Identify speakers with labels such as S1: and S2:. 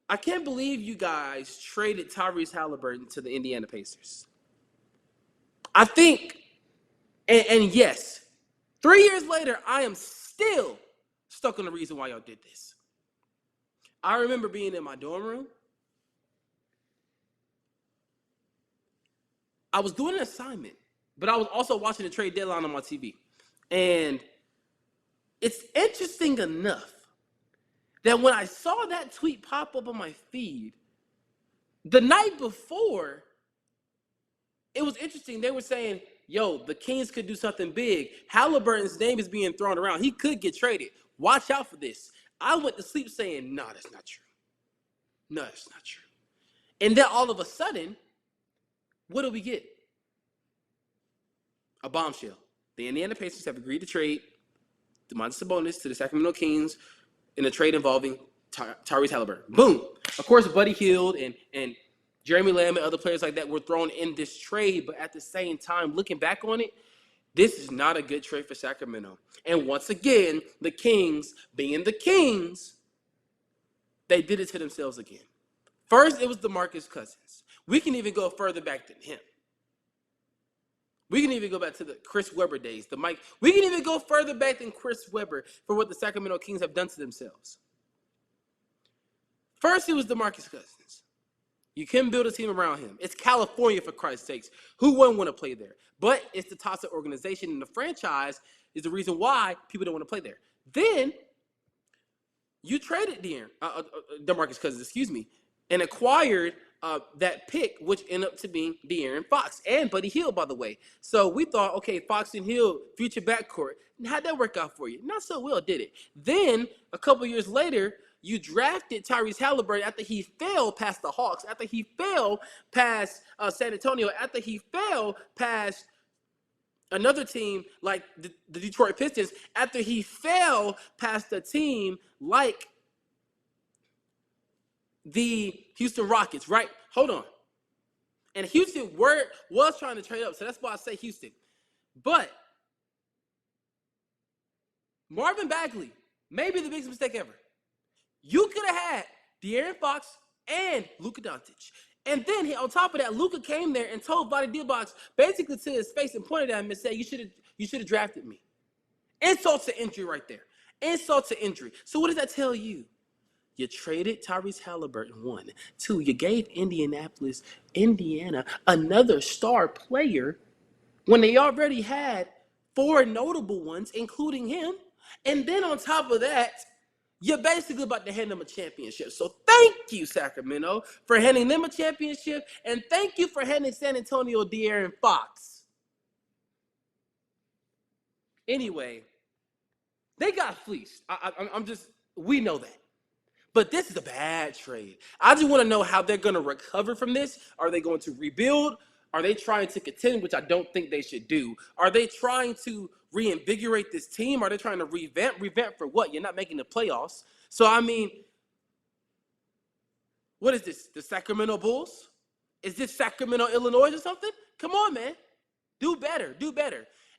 S1: I can't believe you guys traded Tyrese Haliburton to the Indiana Pacers. I think, and yes, 3 years later, I am still stuck on the reason why y'all did this. I remember being in my dorm room. I was doing an assignment, but I was also watching the trade deadline on my TV. And it's interesting enough that when I saw that tweet pop up on my feed, the night before, it was interesting. They were saying, yo, the Kings could do something big. Haliburton's name is being thrown around. He could get traded. Watch out for this. I went to sleep saying, no, that's not true. No, that's not true. And then all of a sudden, what do we get? A bombshell. The Indiana Pacers have agreed to trade Haliburton-Sabonis to the Sacramento Kings in a trade involving Tyrese Haliburton. Boom. Of course, Buddy Hield and Jeremy Lamb and other players like that were thrown in this trade, but at the same time, looking back on it, this is not a good trade for Sacramento. And once again, the Kings, being the Kings, they did it to themselves again. First, it was DeMarcus Cousins. We can even go further back than him. We can even go back to the Chris Webber days, the Mike. We can even go further back than Chris Webber for what the Sacramento Kings have done to themselves. First, it was DeMarcus Cousins. You can build a team around him. It's California, for Christ's sakes. Who wouldn't want to play there? But it's the toxic organization, and the franchise is the reason why people don't want to play there. Then, you traded DeMarcus Cousins, and acquired that pick, which ended up to being De'Aaron Fox and Buddy Hield, by the way. So we thought, okay, Fox and Hield, future backcourt. How'd that work out for you? Not so well, did it? Then, a couple years later, you drafted Tyrese Haliburton after he fell past the Hawks, after he fell past San Antonio, after he fell past another team like the Detroit Pistons, after he fell past a team like the Houston Rockets, right? Hold on. And Houston was trying to trade up, so that's why I say Houston. But Marvin Bagley, maybe the biggest mistake ever. You could have had De'Aaron Fox and Luka Doncic. And then on top of that, Luka came there and told Vlade Divac basically to his face and pointed at him and said, you should have drafted me. Insult to injury right there. Insult to injury. So what does that tell you? You traded Tyrese Haliburton, 1. 2, you gave Indiana, another star player when they already had 4 notable ones, including him. And then on top of that, you're basically about to hand them a championship. So thank you, Sacramento, for handing them a championship, and thank you for handing San Antonio De'Aaron Fox. Anyway, they got fleeced. We know that. But this is a bad trade. I just want to know how they're going to recover from this. Are they going to rebuild? Are they trying to contend, which I don't think they should do? Are they trying to reinvigorate this team? Are they trying to revamp? Revamp for what? You're not making the playoffs. So, I mean, what is this? The Sacramento Bulls? Is this Sacramento, Illinois or something? Come on, man. Do better. Do better.